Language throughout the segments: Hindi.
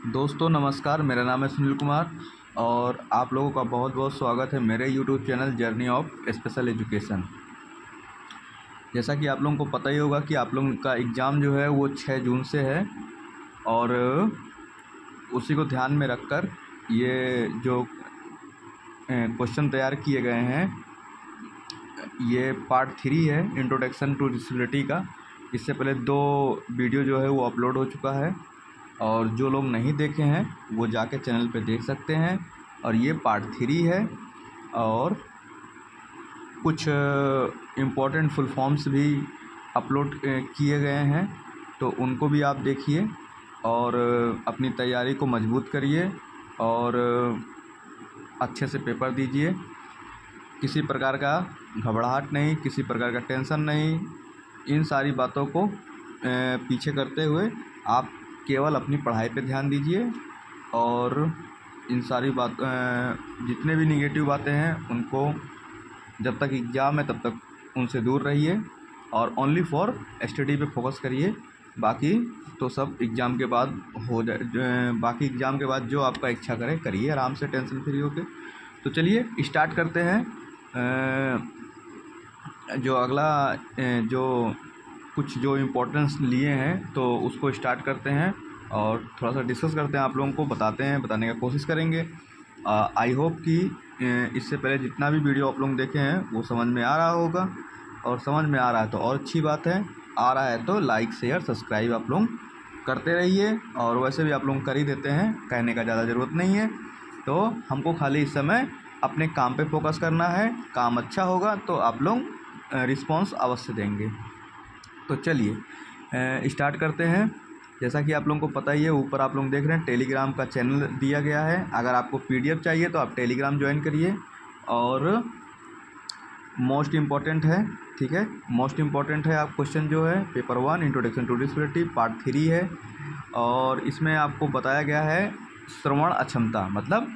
दोस्तों नमस्कार, मेरा नाम है सुनील कुमार और आप लोगों का बहुत बहुत स्वागत है मेरे YouTube channel journey of special education. जैसा कि आप लोगों को पता ही होगा कि आप लोगों का एग्ज़ाम जो है वो 6 जून से है और उसी को ध्यान में रखकर ये जो क्वेश्चन तैयार किए गए हैं, ये पार्ट 3 है इंट्रोडक्शन टू डिसेबिलिटी का। इससे पहले 2 वीडियो जो है वो अपलोड हो चुका है और जो लोग नहीं देखे हैं वो जाके चैनल पे देख सकते हैं। और ये पार्ट 3 है और कुछ इम्पोर्टेंट फुल फॉर्म्स भी अपलोड किए गए हैं, तो उनको भी आप देखिए और अपनी तैयारी को मजबूत करिए और अच्छे से पेपर दीजिए। किसी प्रकार का घबराहट नहीं, किसी प्रकार का टेंशन नहीं, इन सारी बातों को पीछे करते हुए आप केवल अपनी पढ़ाई पे ध्यान दीजिए और इन सारी जितने भी निगेटिव बातें हैं उनको जब तक एग्ज़ाम है तब तक उनसे दूर रहिए और ओनली फॉर स्टडी पे फोकस करिए। बाकी तो सब एग्ज़ाम के बाद हो जाए, बाकी एग्ज़ाम के बाद जो आपका इच्छा करे करिए आराम से, टेंशन फ्री होके। तो चलिए स्टार्ट करते हैं। जो अगला जो कुछ जो इम्पोर्टेंस लिए हैं तो उसको स्टार्ट करते हैं और थोड़ा सा डिस्कस करते हैं, आप लोगों को बताने का कोशिश करेंगे। आई होप कि इससे पहले जितना भी वीडियो आप लोग देखे हैं वो समझ में आ रहा होगा, और समझ में आ रहा है तो और अच्छी बात है, आ रहा है तो लाइक शेयर सब्सक्राइब आप लोग करते रहिए। और वैसे भी आप लोग कर ही देते हैं, कहने का ज़्यादा ज़रूरत नहीं है। तो हमको खाली इस समय अपने काम पे फोकस करना है, काम अच्छा होगा तो आप लोग रिस्पॉन्स अवश्य देंगे। तो चलिए स्टार्ट करते हैं। जैसा कि आप लोगों को पता ही है, ऊपर आप लोग देख रहे हैं टेलीग्राम का चैनल दिया गया है। अगर आपको पीडीएफ चाहिए तो आप टेलीग्राम ज्वाइन करिए। और मोस्ट इम्पॉर्टेंट है, ठीक है, मोस्ट इम्पॉर्टेंट है आप क्वेश्चन जो है paper 1 introduction to disability part 3 है। और इसमें आपको बताया गया है श्रवण अक्षमता, मतलब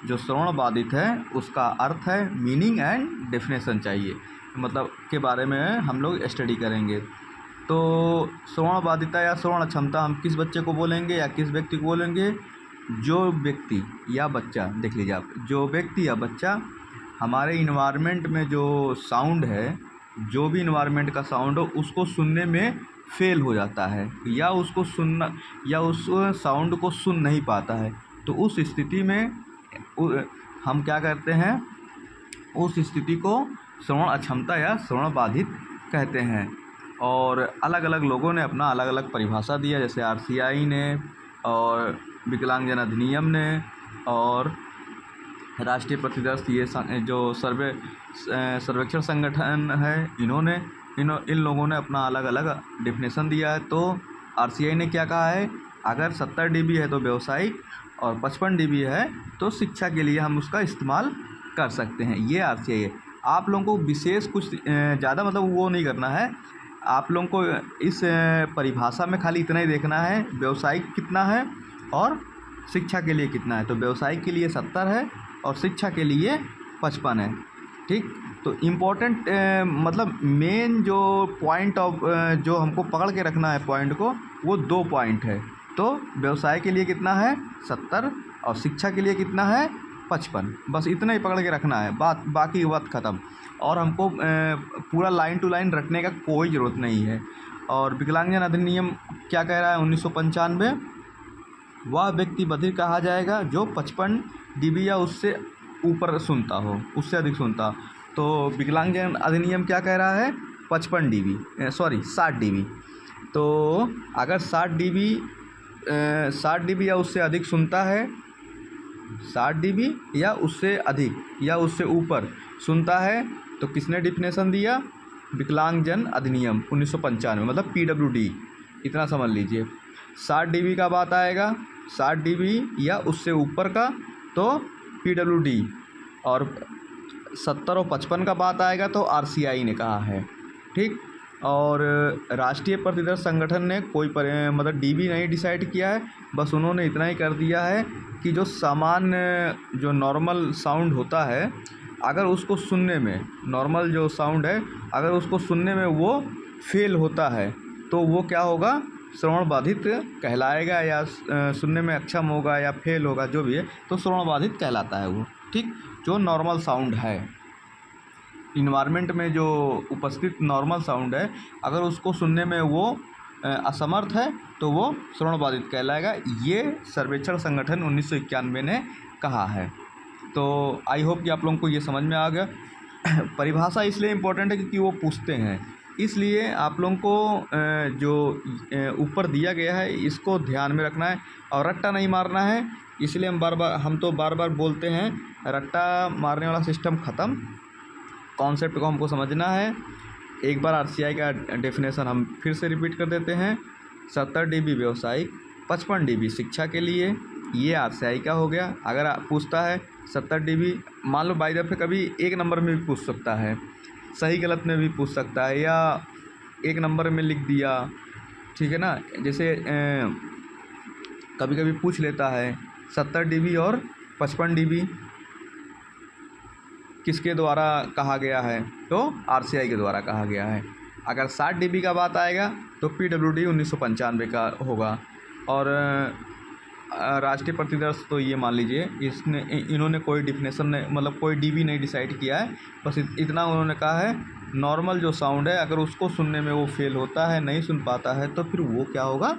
जो श्रवण बाधित है उसका अर्थ है, मीनिंग एंड डेफिनेशन चाहिए, मतलब के बारे में हम लोग स्टडी करेंगे। तो श्रवण बाधिता या श्रवण अक्षमता हम किस बच्चे को बोलेंगे या किस व्यक्ति को बोलेंगे? जो व्यक्ति या बच्चा, देख लीजिए आप, जो व्यक्ति या बच्चा हमारे इन्वायरमेंट में जो साउंड है, जो भी इन्वायरमेंट का साउंड हो उसको सुनने में फेल हो जाता है या उसको सुनना या उस साउंड को सुन नहीं पाता है, तो उस स्थिति में हम क्या करते हैं? उस स्थिति को श्रवण अक्षमता या श्रवण बाधित कहते हैं। और अलग अलग लोगों ने अपना अलग अलग परिभाषा दिया, जैसे आरसीआई ने और विकलांगजन अधिनियम ने और राष्ट्रीय प्रतिदर्श ये जो सर्वेक्षण संगठन है, इन लोगों ने अपना अलग अलग डेफिनेशन दिया है। तो आरसीआई ने क्या कहा है? अगर 70 dB है तो व्यावसायिक और 55 dB है तो शिक्षा के लिए हम उसका इस्तेमाल कर सकते हैं। ये आरसीआई है। आप लोगों को विशेष कुछ ज़्यादा मतलब वो नहीं करना है, आप लोगों को इस परिभाषा में खाली इतना ही देखना है, व्यावसायिक कितना है और शिक्षा के लिए कितना है। तो व्यावसायिक के लिए 70 है और शिक्षा के लिए 55 है, ठीक। तो इम्पोर्टेंट मतलब मेन जो पॉइंट ऑफ जो हमको पकड़ के रखना है पॉइंट को, वो 2 पॉइंट है। तो व्यवसाय के लिए कितना है? 70 और शिक्षा के लिए कितना है? 55। बस इतना ही पकड़ के रखना है, बाकी बात ख़त्म। और हमको पूरा लाइन टू लाइन रखने का कोई ज़रूरत नहीं है। और विकलांगजन अधिनियम क्या कह रहा है? 1995, वह व्यक्ति बधिर कहा जाएगा जो 55 dB या उससे ऊपर सुनता हो, उससे अधिक सुनता। तो विकलांगजन अधिनियम क्या कह रहा है? 55 dB, 60 dB। तो अगर 60 dB या उससे अधिक सुनता है, 60 dB या उससे अधिक या उससे ऊपर सुनता है, तो किसने डिफिनेशन दिया? विकलांगजन अधिनियम 1995, मतलब PWD। इतना समझ लीजिए। 60 dB का बात आएगा, 60 dB या उससे ऊपर का तो PWD, और 70 और 55 का बात आएगा तो आरसीआई ने कहा है, ठीक। और राष्ट्रीय प्रतिदर्श संगठन ने कोई मतलब डीबी नहीं डिसाइड किया है, बस उन्होंने इतना ही कर दिया है कि जो सामान्य जो नॉर्मल साउंड होता है, अगर उसको सुनने में, नॉर्मल जो साउंड है अगर उसको सुनने में वो फेल होता है तो वो क्या होगा? श्रवण बाधित कहलाएगा, या सुनने में अक्षम होगा या फेल होगा, जो भी है, तो श्रवण बाधित कहलाता है वो। ठीक, जो नॉर्मल साउंड है, इन्वायरमेंट में जो उपस्थित नॉर्मल साउंड है, अगर उसको सुनने में वो असमर्थ है तो वो श्रवण बाधित कहलाएगा। ये सर्वेक्षण संगठन 1991 ने कहा है। तो आई होप कि आप लोगों को ये समझ में आ गया। परिभाषा इसलिए इम्पोर्टेंट है क्योंकि वो पूछते हैं, इसलिए आप लोगों को जो ऊपर दिया गया है इसको ध्यान में रखना है और रट्टा नहीं मारना है। इसलिए हम तो बार बार बोलते हैं, रट्टा मारने वाला सिस्टम ख़त्म, कॉन्सेप्ट को हमको समझना है। एक बार आरसीआई का डेफिनेशन हम फिर से रिपीट कर देते हैं। 70 dB व्यावसायिक, 55 dB शिक्षा के लिए, ये आरसीआई का हो गया। अगर आप पूछता है 70 dB, मान लो बाई दफ़े कभी एक नंबर में भी पूछ सकता है, सही गलत में भी पूछ सकता है, या एक नंबर में लिख दिया, ठीक है ना। जैसे कभी कभी पूछ लेता है 70 dB और 55 dB किसके द्वारा कहा गया है, तो आरसीआई के द्वारा कहा गया है। अगर 60 dB का बात आएगा तो पीडब्ल्यूडी 1995 का होगा। और राष्ट्रीय प्रतिदर्श तो ये मान लीजिए इन्होंने कोई डिफिनेशन नहीं, मतलब कोई डीबी नहीं डिसाइड किया है, बस इतना उन्होंने कहा है नॉर्मल जो साउंड है अगर उसको सुनने में वो फेल होता है, नहीं सुन पाता है, तो फिर वो क्या होगा,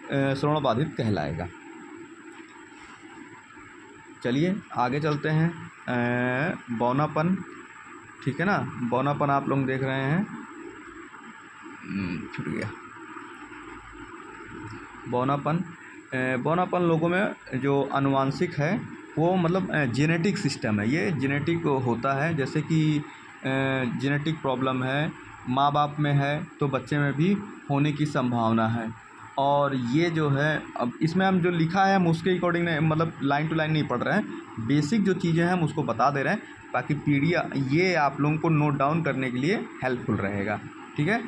श्रवण बाधित कहलाएगा। चलिए आगे चलते हैं। बौनापन, ठीक है ना, बौनापन आप लोग देख रहे हैं, छूट गया। बौनापन लोगों में जो आनुवांशिक है वो मतलब जेनेटिक सिस्टम है, ये जेनेटिक होता है। जैसे कि जेनेटिक प्रॉब्लम है, माँ बाप में है तो बच्चे में भी होने की संभावना है। और ये जो है, अब इसमें हम जो लिखा है हम उसके अकॉर्डिंग नहीं, मतलब लाइन टू लाइन नहीं पढ़ रहे हैं, बेसिक जो चीज़ें हैं हम उसको बता दे रहे हैं, ताकि पीडीएफ ये आप लोगों को नोट डाउन करने के लिए हेल्पफुल रहेगा। ठीक है,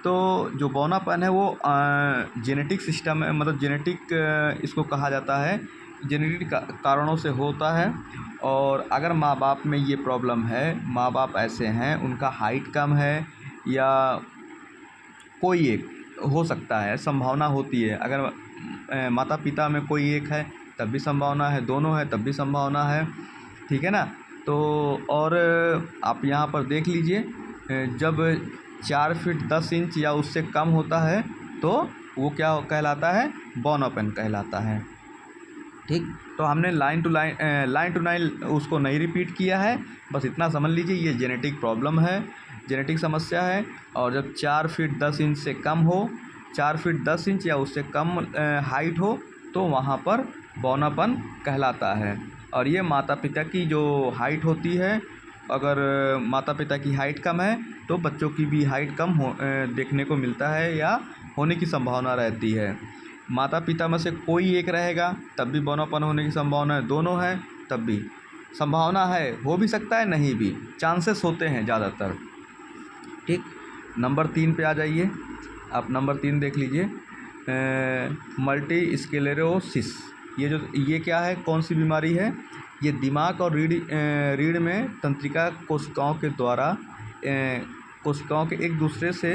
तो जो बौनापन है वो जेनेटिक सिस्टम है, मतलब जेनेटिक इसको कहा जाता है, जेनेटिक कारणों से होता है। और अगर माँ बाप में ये प्रॉब्लम है, माँ बाप ऐसे हैं, उनका हाइट कम है या कोई एक हो सकता है, संभावना होती है। अगर माता पिता में कोई एक है तब भी संभावना है, दोनों है तब भी संभावना है, ठीक है ना। तो और आप यहाँ पर देख लीजिए, जब 4 फीट 10 इंच या उससे कम होता है तो वो क्या कहलाता है, बौनापन कहलाता है। ठीक, तो हमने लाइन टू लाइन उसको नहीं रिपीट किया है, बस इतना समझ लीजिए ये जेनेटिक प्रॉब्लम है, जेनेटिक समस्या है। और जब 4 फीट 10 इंच से कम हो, 4 फीट 10 इंच या उससे कम हाइट हो, तो वहाँ पर बौनापन कहलाता है। और ये माता पिता की जो हाइट होती है, अगर माता पिता की हाइट कम है तो बच्चों की भी हाइट कम देखने को मिलता है या होने की संभावना रहती है। माता पिता में से कोई एक रहेगा तब भी बौनापन होने की संभावना है, दोनों है तब भी संभावना है, हो भी सकता है, नहीं भी, चांसेस होते हैं ज़्यादातर। ठीक, नंबर 3 पे आ जाइए। आप नंबर 3 देख लीजिए, मल्टी स्क्लेरोसिस। ये क्या है, कौन सी बीमारी है? ये दिमाग और रीढ़ में तंत्रिका कोशिकाओं के द्वारा कोशिकाओं के एक दूसरे से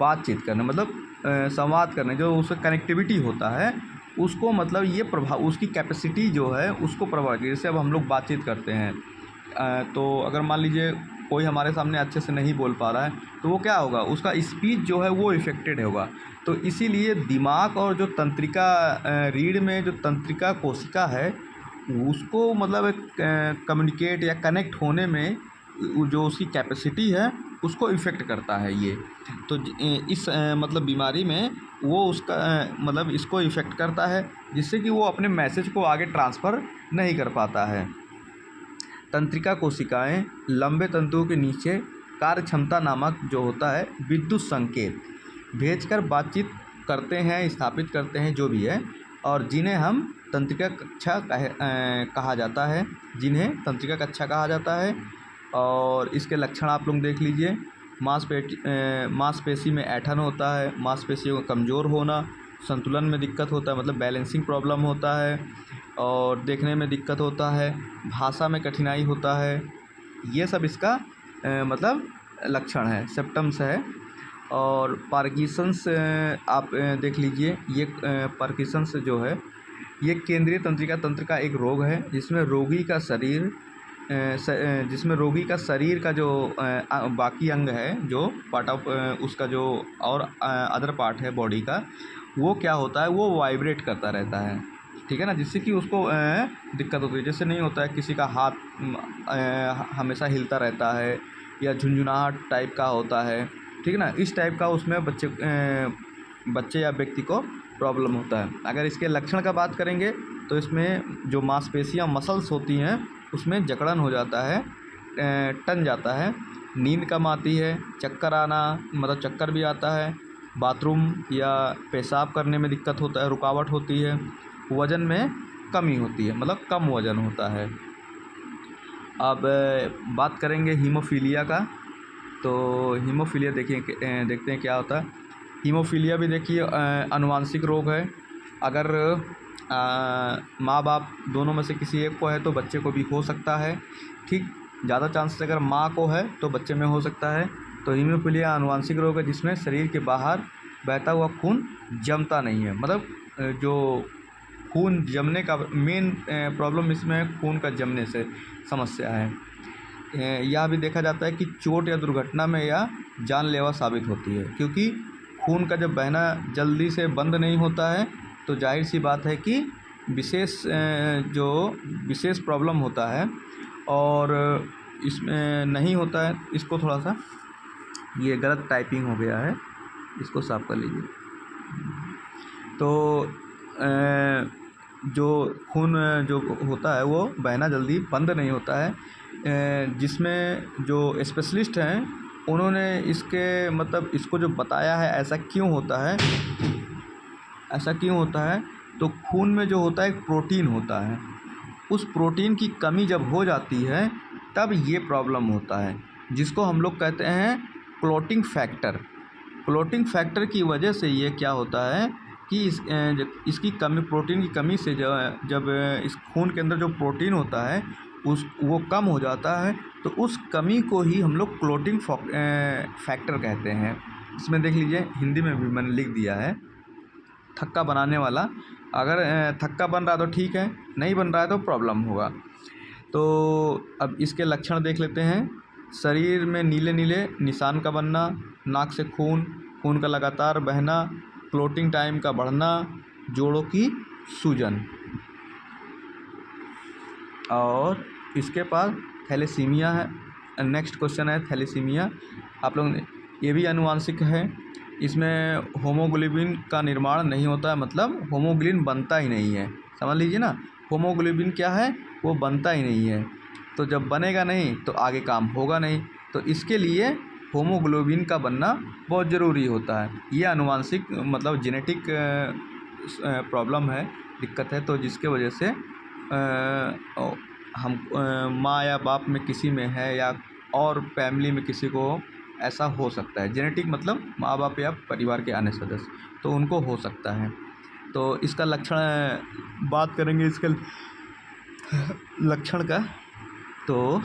बातचीत करने, मतलब संवाद करने, जो उसका कनेक्टिविटी होता है उसको, मतलब ये प्रभाव, उसकी कैपेसिटी जो है उसको प्रभावित। जैसे अब हम लोग बातचीत करते हैं, तो अगर मान लीजिए कोई हमारे सामने अच्छे से नहीं बोल पा रहा है तो वो क्या होगा, उसका स्पीच जो है वो इफ़ेक्टेड होगा। तो इसीलिए दिमाग और जो तंत्रिका रीढ़ में जो तंत्रिका कोशिका है उसको मतलब कम्युनिकेट या कनेक्ट होने में जो उसकी कैपेसिटी है उसको इफ़ेक्ट करता है ये। तो इस मतलब बीमारी में वो उसका मतलब इसको इफ़ेक्ट करता है, जिससे कि वो अपने मैसेज को आगे ट्रांसफ़र नहीं कर पाता है। तंत्रिका कोशिकाएं लंबे तंतुओं के नीचे कार्य क्षमता नामक जो होता है विद्युत संकेत भेजकर बातचीत करते हैं, स्थापित करते हैं, जो भी है, और जिन्हें हम तंत्रिका कक्षा कहा जाता है, जिन्हें तंत्रिका कक्षा कहा जाता है। और इसके लक्षण आप लोग देख लीजिए, मांसपेशी में ऐंठन होता है, मांसपेशियों का कमज़ोर होना, संतुलन में दिक्कत होता है, मतलब बैलेंसिंग प्रॉब्लम होता है, और देखने में दिक्कत होता है, भाषा में कठिनाई होता है। ये सब इसका मतलब लक्षण है, सिम्पटम्स है। और पार्किंसंस आप देख लीजिए, ये पार्किंसंस जो है ये केंद्रीय तंत्रिका तंत्र का एक रोग है जिसमें रोगी का शरीर का जो बाकी अंग है, जो पार्ट ऑफ उसका जो और अदर पार्ट है बॉडी का, वो क्या होता है, वो वाइब्रेट करता रहता है, ठीक है ना, जिससे कि उसको दिक्कत होती है। जैसे नहीं होता है किसी का हाथ हमेशा हिलता रहता है या झुंझुनाहट टाइप का होता है, ठीक है ना, इस टाइप का उसमें बच्चे या व्यक्ति को प्रॉब्लम होता है। अगर इसके लक्षण का बात करेंगे तो इसमें जो मांसपेशियां मसल्स होती हैं उसमें जकड़न हो जाता है, टन जाता है, नींद कम आती है, चक्कर आना, मतलब चक्कर भी आता है, बाथरूम या पेशाब करने में दिक्कत होता है, रुकावट होती है, वज़न में कमी होती है, मतलब कम वज़न होता है। अब बात करेंगे हीमोफीलिया का। तो हीमोफीलिया देखते हैं क्या होता है। हीमोफीलिया भी देखिए आनुवांशिक रोग है। अगर माँ बाप दोनों में से किसी एक को है तो बच्चे को भी हो सकता है, ठीक। ज़्यादा चांसेस अगर माँ को है तो बच्चे में हो सकता है। तो हीमोफीलिया आनुवांशिक रोग है जिसमें शरीर के बाहर बहता हुआ खून जमता नहीं है, मतलब जो खून जमने का मेन प्रॉब्लम इसमें खून का जमने से समस्या है। यह भी देखा जाता है कि चोट या दुर्घटना में यह जानलेवा साबित होती है, क्योंकि खून का जब बहना जल्दी से बंद नहीं होता है तो जाहिर सी बात है कि विशेष प्रॉब्लम होता है, और इसमें नहीं होता है। इसको थोड़ा सा, ये गलत टाइपिंग हो गया है, इसको साफ कर लीजिए। तो जो खून जो होता है वो बहना जल्दी बंद नहीं होता है। जिसमें जो स्पेशलिस्ट हैं उन्होंने इसको जो बताया है ऐसा क्यों होता है, तो खून में जो होता है एक प्रोटीन होता है, उस प्रोटीन की कमी जब हो जाती है तब ये प्रॉब्लम होता है, जिसको हम लोग कहते हैं क्लॉटिंग फैक्टर। क्लॉटिंग फैक्टर की वजह से ये क्या होता है कि इसकी कमी, प्रोटीन की कमी से जब इस खून के अंदर जो प्रोटीन होता है वो कम हो जाता है, तो उस कमी को ही हम लोग क्लॉटिंग फैक्टर कहते हैं। इसमें देख लीजिए, हिंदी में भी मैंने लिख दिया है, थक्का बनाने वाला। अगर थक्का बन रहा है तो ठीक है, नहीं बन रहा है तो प्रॉब्लम होगा। तो अब इसके लक्षण देख लेते हैं। शरीर में नीले नीले निशान का बनना, नाक से खून का लगातार बहना, क्लॉटिंग टाइम का बढ़ना, जोड़ों की सूजन, और इसके पास थैलेसीमिया है। नेक्स्ट क्वेश्चन है थैलेसीमिया। आप लोग ये भी आनुवांशिक है। इसमें होमोग्लोबिन का निर्माण नहीं होता है, मतलब होमोग्लोबिन बनता ही नहीं है, समझ लीजिए ना। होमोग्लोबिन क्या है, वो बनता ही नहीं है, तो जब बनेगा नहीं तो आगे काम होगा नहीं, तो इसके लिए होमोग्लोबिन का बनना बहुत ज़रूरी होता है। ये आनुवांशिक मतलब जेनेटिक प्रॉब्लम है, दिक्कत है, तो जिसके वजह से हम माँ या बाप में किसी में है या और फैमिली में किसी को ऐसा हो सकता है। जेनेटिक मतलब माँ बाप या परिवार के अन्य सदस्य, तो उनको हो सकता है। तो इसका लक्षण बात करेंगे, इसके लक्षण का, तो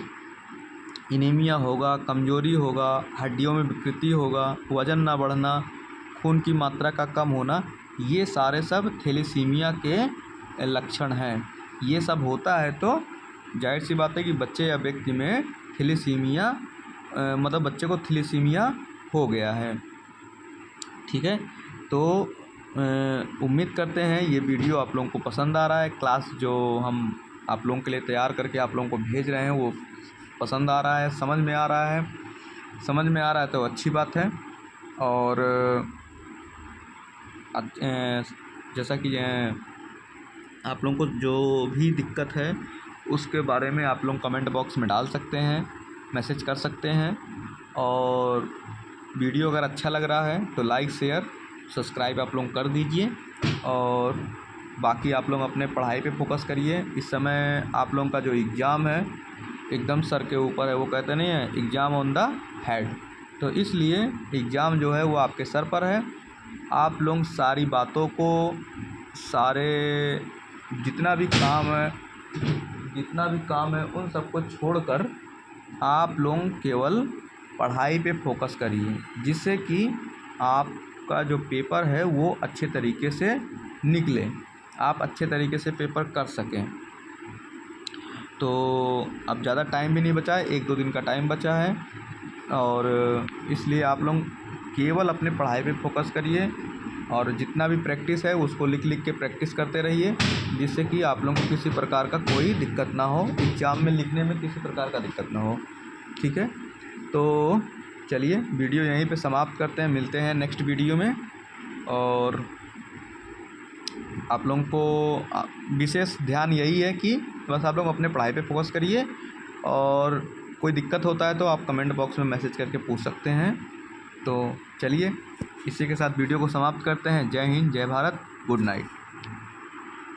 एनीमिया होगा, कमजोरी होगा, हड्डियों में विकृति होगा, वज़न ना बढ़ना, खून की मात्रा का कम होना, ये सारे सब थैलेसीमिया के लक्षण हैं। ये सब होता है तो जाहिर सी बात है कि बच्चे या व्यक्ति में थैलेसीमिया मतलब बच्चे को थैलेसीमिया हो गया है, ठीक है। तो उम्मीद करते हैं ये वीडियो आप लोगों को पसंद आ रहा है। क्लास जो हम आप लोगों के लिए तैयार करके आप लोगों को भेज रहे हैं वो पसंद आ रहा है, समझ में आ रहा है तो अच्छी बात है। और जैसा कि आप लोगों को जो भी दिक्कत है उसके बारे में आप लोग कमेंट बॉक्स में डाल सकते हैं, मैसेज कर सकते हैं। और वीडियो अगर अच्छा लग रहा है तो लाइक शेयर सब्सक्राइब आप लोग कर दीजिए, और बाकी आप लोग अपने पढ़ाई पे फोकस करिए। इस समय आप लोगों का जो एग्ज़ाम है एकदम सर के ऊपर है, वो कहते नहीं है एग्ज़ाम ऑन द हेड, तो इसलिए एग्ज़ाम जो है वो आपके सर पर है। आप लोग सारी बातों को, सारे जितना भी काम है उन सबको छोड़कर आप लोग केवल पढ़ाई पे फोकस करिए, जिससे कि आपका जो पेपर है वो अच्छे तरीके से निकले, आप अच्छे तरीके से पेपर कर सकें। तो अब ज़्यादा टाइम भी नहीं बचा है, 1-2 दिन का टाइम बचा है, और इसलिए आप लोग केवल अपने पढ़ाई पे फोकस करिए और जितना भी प्रैक्टिस है उसको लिख लिख के प्रैक्टिस करते रहिए, जिससे कि आप लोगों को किसी प्रकार का कोई दिक्कत ना हो, एग्ज़ाम में लिखने में किसी प्रकार का दिक्कत ना हो। ठीक है, तो चलिए वीडियो यहीं पे समाप्त करते हैं, मिलते हैं नेक्स्ट वीडियो में। और आप लोगों को विशेष ध्यान यही है कि बस आप लोग अपने पढ़ाई पे फोकस करिए, और कोई दिक्कत होता है तो आप कमेंट बॉक्स में मैसेज करके पूछ सकते हैं। तो चलिए इसी के साथ वीडियो को समाप्त करते हैं। जय हिंद, जय भारत, गुड नाइट।